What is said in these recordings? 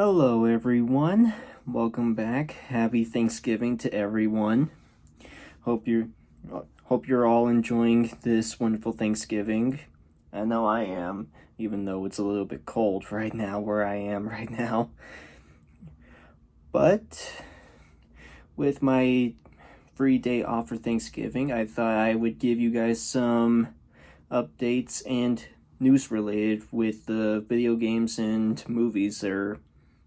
Hello everyone. Welcome back. Happy Thanksgiving to everyone. Hope you're hope you're all enjoying this wonderful Thanksgiving. I know I am, even though it's a little bit cold right now where I am right now. But with my free day off for Thanksgiving, I thought I would give you guys some updates and news related with the video games and movies that are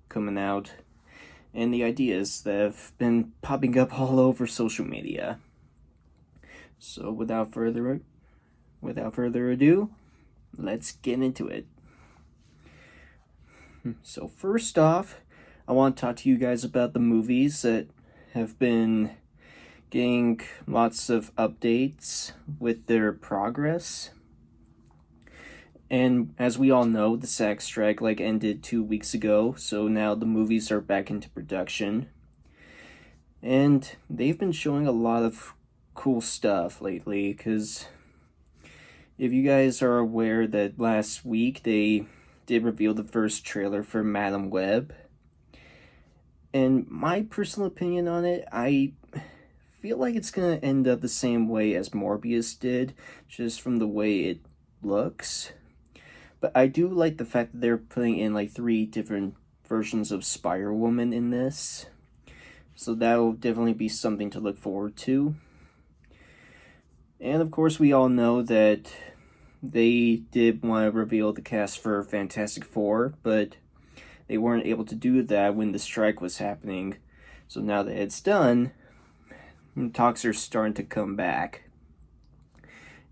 coming out and the ideas that have been popping up all over social media. So without further ado, let's get into it. So first off, I want to talk to you guys about the movies that have been getting lots of updates with their progress. And as we all know, the SAG strike ended 2 weeks ago, so now the movies are back into production. And they've been showing a lot of cool stuff lately, because if you guys are aware that last week they did reveal the first trailer for Madam Web. And my personal opinion on it, I feel like it's going to end up the same way as Morbius did, just from the way it looks. But I do like the fact that they're putting in 3 different versions of Spider-Woman in this. So that'll definitely be something to look forward to. And of course we all know that they did want to reveal the cast for Fantastic Four, but they weren't able to do that when the strike was happening. So now that it's done, talks are starting to come back.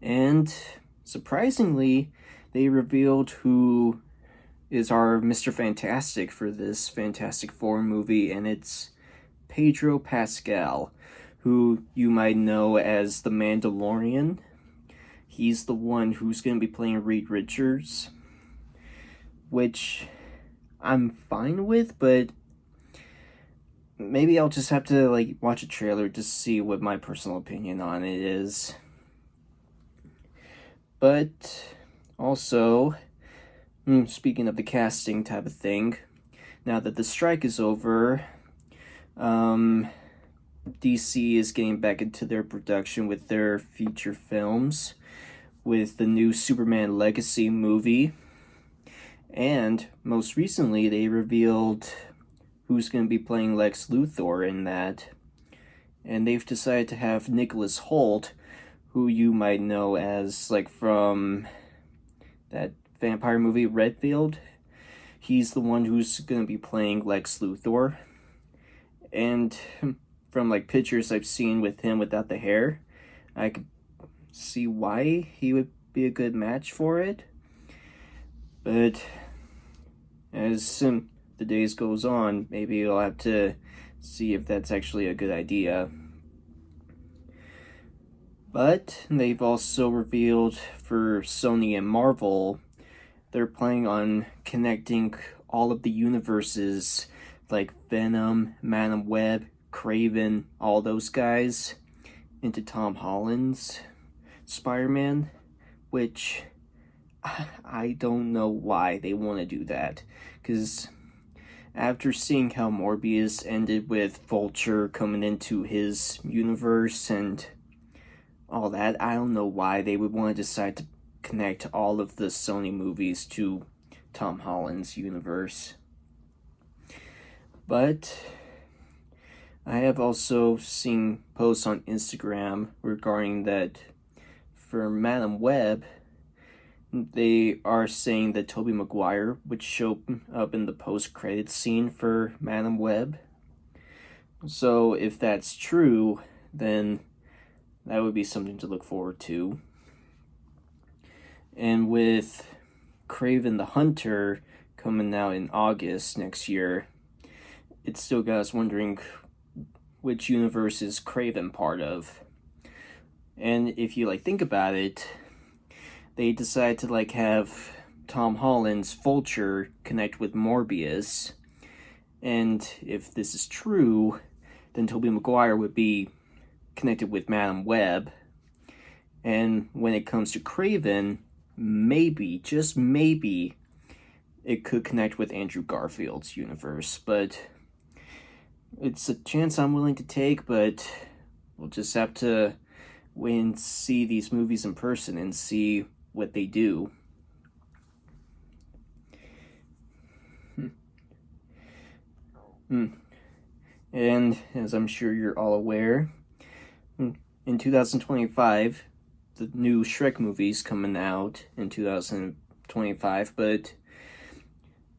And surprisingly, they revealed who is our Mr. Fantastic for this Fantastic Four movie, and it's Pedro Pascal, who you might know as the Mandalorian. He's the one who's going to be playing Reed Richards, which I'm fine with, but maybe I'll just have to watch a trailer to see what my personal opinion on it is. But also, speaking of the casting type of thing, now that the strike is over, DC is getting back into their production with their feature films, with the new Superman Legacy movie, and most recently they revealed who's going to be playing Lex Luthor in that, and they've decided to have Nicholas Hoult, who you might know as from that vampire movie Redfield. He's the one who's going to be playing Lex Luthor. And from pictures I've seen with him without the hair, I could see why he would be a good match for it. But as the days goes on, maybe I'll have to see if that's actually a good idea. But they've also revealed for Sony and Marvel, they're planning on connecting all of the universes like Venom, Madam Web, Kraven, all those guys into Tom Holland's Spider-Man, which I don't know why they want to do that, because after seeing how Morbius ended with Vulture coming into his universe and all that, I don't know why they would want to decide to connect all of the Sony movies to Tom Holland's universe. But I have also seen posts on Instagram regarding that for Madam Web, they are saying that Tobey Maguire would show up in the post-credits scene for Madam Web. So if that's true, then that would be something to look forward to. And with Kraven the Hunter coming out in August next year, it still got us wondering which universe is Kraven part of. And if you think about it, they decide to have Tom Holland's Vulture connect with Morbius. And if this is true, then Tobey Maguire would be connected with Madam Web. And when it comes to Kraven, maybe, just maybe, it could connect with Andrew Garfield's universe, but it's a chance I'm willing to take, but we'll just have to wait and see these movies in person and see what they do. And as I'm sure you're all aware, in 2025, the new Shrek movie's coming out in 2025, but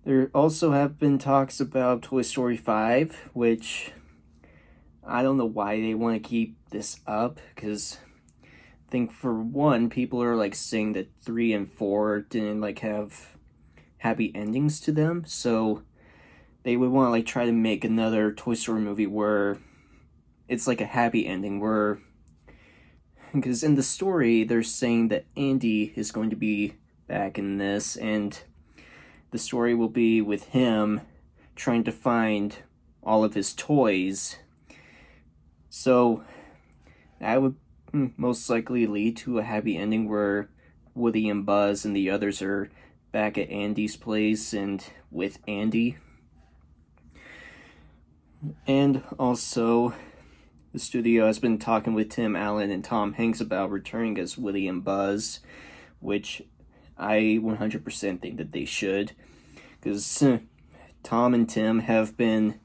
there also have been talks about Toy Story 5, which I don't know why they want to keep this up, because I think for one, people are like saying that 3 and 4 didn't like have happy endings to them, so they would want to like try to make another Toy Story movie where it's like a happy ending, where because in the story they're saying that Andy is going to be back in this, and the story will be with him trying to find all of his toys. So that would most likely lead to a happy ending where Woody and Buzz and the others are back at Andy's place and with Andy. And also, the studio has been talking with Tim Allen and Tom Hanks about returning as Woody and Buzz, which I 100% think that they should, because Tom and Tim have been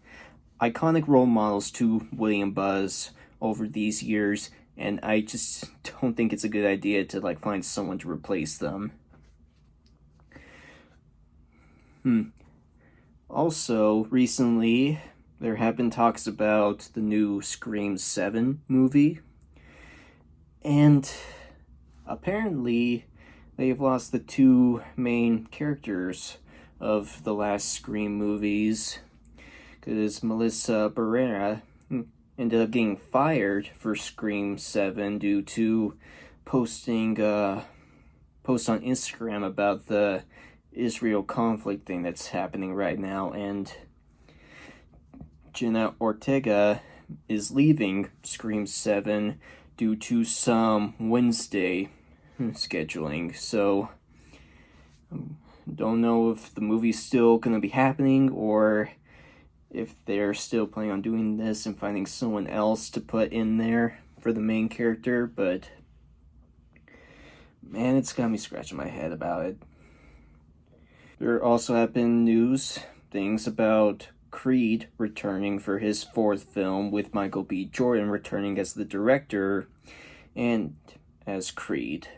iconic role models to Woody and Buzz over these years, and I just don't think it's a good idea to like find someone to replace them. Also, recently, there have been talks about the new Scream 7 movie, and apparently they've lost the two main characters of the last Scream movies, because Melissa Barrera ended up getting fired for Scream 7 due to posting posts on Instagram about the Israel conflict thing that's happening right now, and Jenna Ortega is leaving Scream 7 due to some Wednesday scheduling, so don't know if the movie's still gonna be happening or if they're still planning on doing this and finding someone else to put in there for the main character, but man, it's got me scratching my head about it. There also have been things about Creed returning for his 4th film, with Michael B. Jordan returning as the director and as Creed.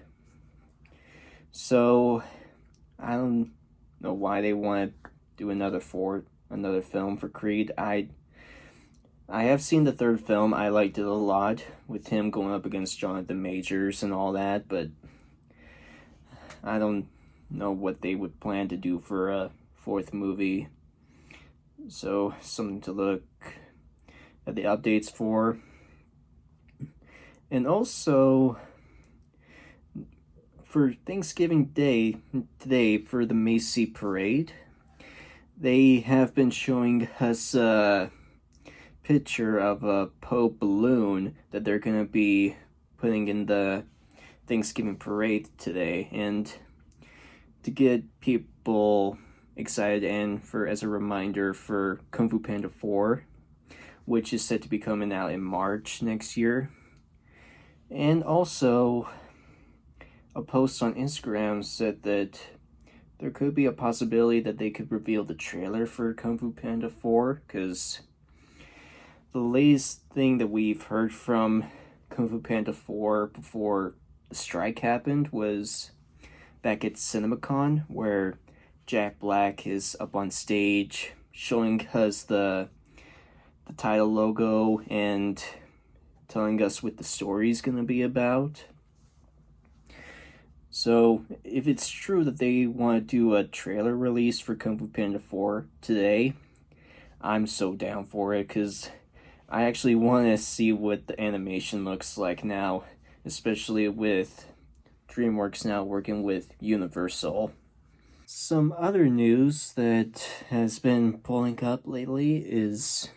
So I don't know why they want to do another film for Creed. I have seen the 3rd film. I liked it a lot, with him going up against Jonathan Majors and all that, but I don't know what they would plan to do for a 4th movie. So, something to look at the updates for. And also, for Thanksgiving Day today, for the Macy Parade, they have been showing us a picture of a Pope balloon that they're going to be putting in the Thanksgiving Parade today. And to get people excited, and as a reminder for Kung Fu Panda 4, which is set to be coming out in March next year. And also, a post on Instagram said that there could be a possibility that they could reveal the trailer for Kung Fu Panda 4, because the latest thing that we've heard from Kung Fu Panda 4 before the strike happened was back at CinemaCon, where Jack Black is up on stage showing us the title logo and telling us what the story's gonna be about. So if it's true that they want to do a trailer release for Kung Fu Panda 4 today, I'm so down for it, because I actually want to see what the animation looks like now, especially with DreamWorks now working with Universal. Some other news that has been pulling up lately is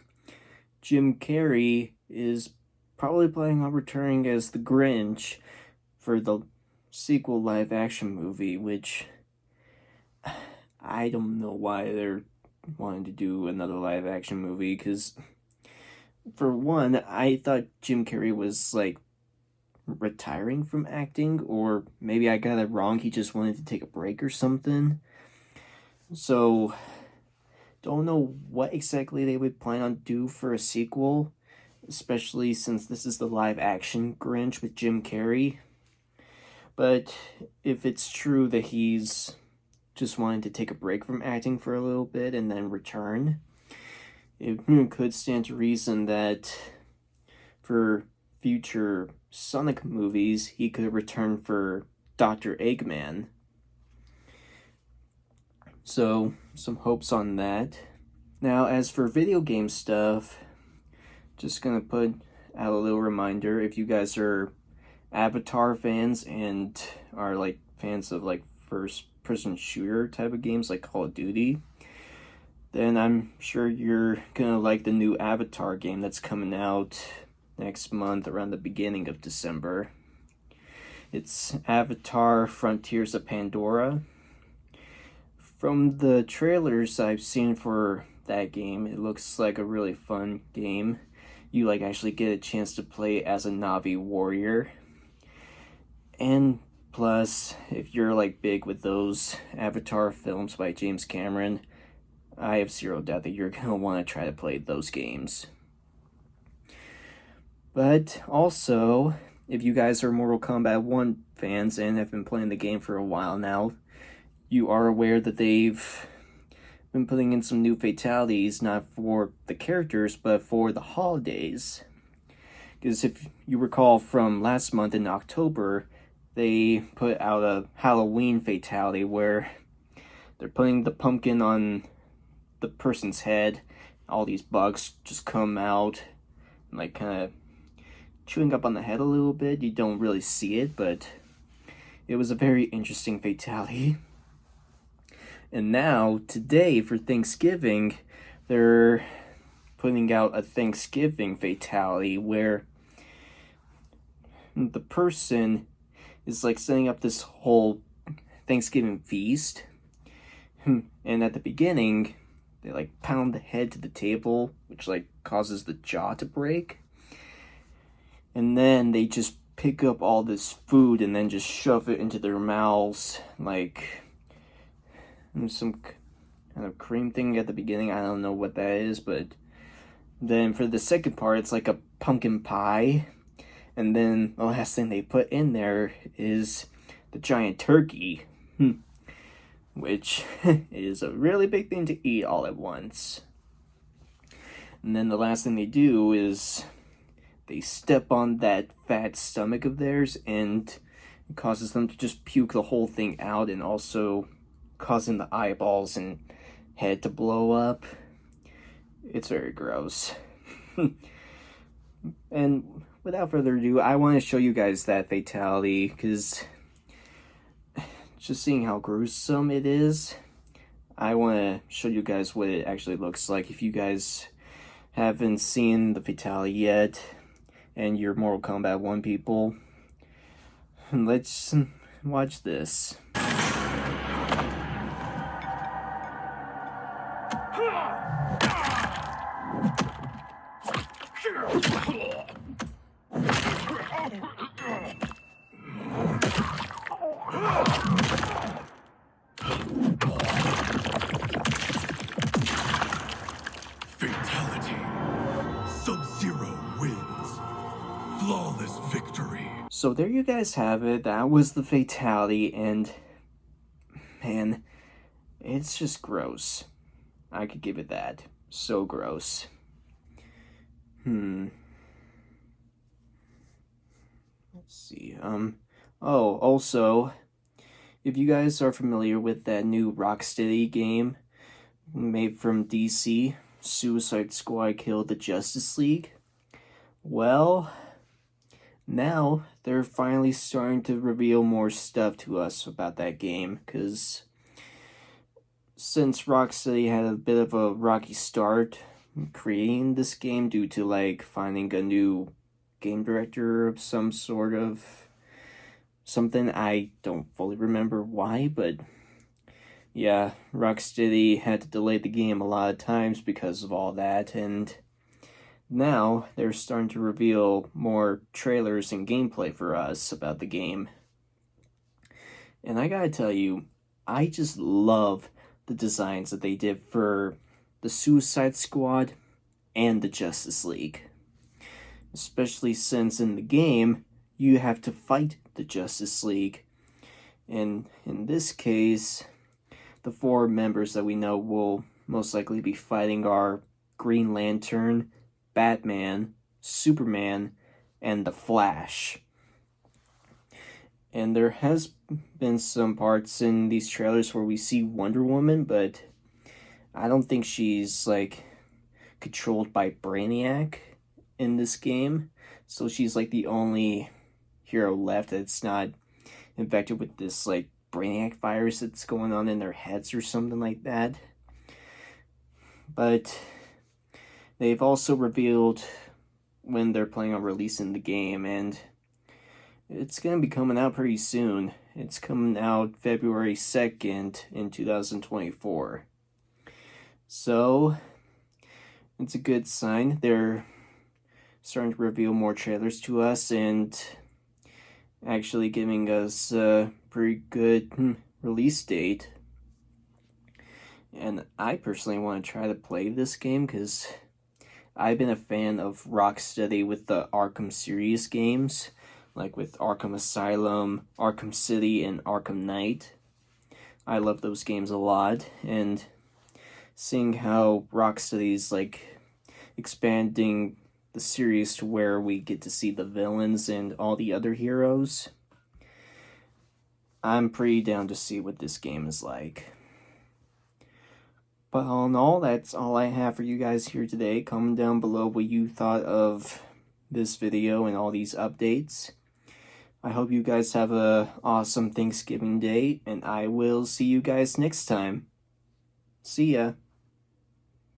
Jim Carrey is probably planning on returning as the Grinch for the sequel live-action movie, which I don't know why they're wanting to do another live action movie, because for one, I thought Jim Carrey was like retiring from acting, or maybe I got it wrong, he just wanted to take a break or something. So, don't know what exactly they would plan on do for a sequel, especially since this is the live action Grinch with Jim Carrey. But if it's true that he's just wanting to take a break from acting for a little bit and then return, it could stand to reason that for future Sonic movies, he could return for Dr. Eggman. So, some hopes on that. Now, as for video game stuff, just gonna put out a little reminder, if you guys are Avatar fans and are like fans of like first person shooter type of games like Call of Duty, then I'm sure you're gonna like the new Avatar game that's coming out next month around the beginning of December. It's Avatar Frontiers of Pandora. From the trailers I've seen for that game, it looks like a really fun game. You like actually get a chance to play as a Na'vi warrior. And plus, if you're like big with those Avatar films by James Cameron, I have zero doubt that you're gonna want to try to play those games. But also, if you guys are Mortal Kombat 1 fans and have been playing the game for a while now, you are aware that they've been putting in some new fatalities, not for the characters, but for the holidays. Because if you recall from last month in October, they put out a Halloween fatality where they're putting the pumpkin on the person's head. All these bugs just come out and like kind of chewing up on the head a little bit. You don't really see it, but it was a very interesting fatality. And now, today, for Thanksgiving, they're putting out a Thanksgiving fatality where the person is like setting up this whole Thanksgiving feast. And at the beginning, they like pound the head to the table, which like causes the jaw to break. And then they just pick up all this food and then just shove it into their mouths, like some kind of cream thing at the beginning. I don't know what that is, but then for the second part, it's like a pumpkin pie. And then the last thing they put in there is the giant turkey, which is a really big thing to eat all at once. And then the last thing they do is they step on that fat stomach of theirs, and it causes them to just puke the whole thing out, and also causing the eyeballs and head to blow up. It's very gross. And without further ado, I want to show you guys that fatality, because just seeing how gruesome it is, I want to show you guys what it actually looks like. If you guys haven't seen the fatality yet, and you're Mortal Kombat 1 people, let's watch this. Fatality. Sub-Zero wins. Flawless victory. So there you guys have it. That was the fatality, and man, it's just gross. I could give it that. So gross. Let's see. Oh, also, if you guys are familiar with that new Rocksteady game made from DC, Suicide Squad Killed the Justice League, well, now they're finally starting to reveal more stuff to us about that game, because since Rocksteady had a bit of a rocky start creating this game due to like finding a new game director of some sort of something, I don't fully remember why, but Yeah, Rocksteady had to delay the game a lot of times because of all that, and now they're starting to reveal more trailers and gameplay for us about the game. And I gotta tell you, I just love the designs that they did for the Suicide Squad and the Justice League. Especially since in the game, you have to fight the Justice League. And in this case, the four members that we know will most likely be fighting are Green Lantern, Batman, Superman, and the Flash. And there has been some parts in these trailers where we see Wonder Woman, but I don't think she's like controlled by Brainiac in this game. So she's like the only hero left that's not infected with this like Brainiac virus that's going on in their heads or something like that. But they've also revealed when they're planning on releasing the game, and it's going to be coming out pretty soon. It's coming out February 2nd in 2024. So, it's a good sign. They're starting to reveal more trailers to us and actually giving us a pretty good release date. And I personally want to try to play this game because I've been a fan of Rocksteady with the Arkham series games, like with Arkham Asylum, Arkham City, and Arkham Knight. I love those games a lot, and seeing how Rocksteady's like expanding the series to where we get to see the villains and all the other heroes, I'm pretty down to see what this game is like. But all in all, that's all I have for you guys here today. Comment down below what you thought of this video and all these updates. I hope you guys have a awesome Thanksgiving day, and I will see you guys next time. See ya.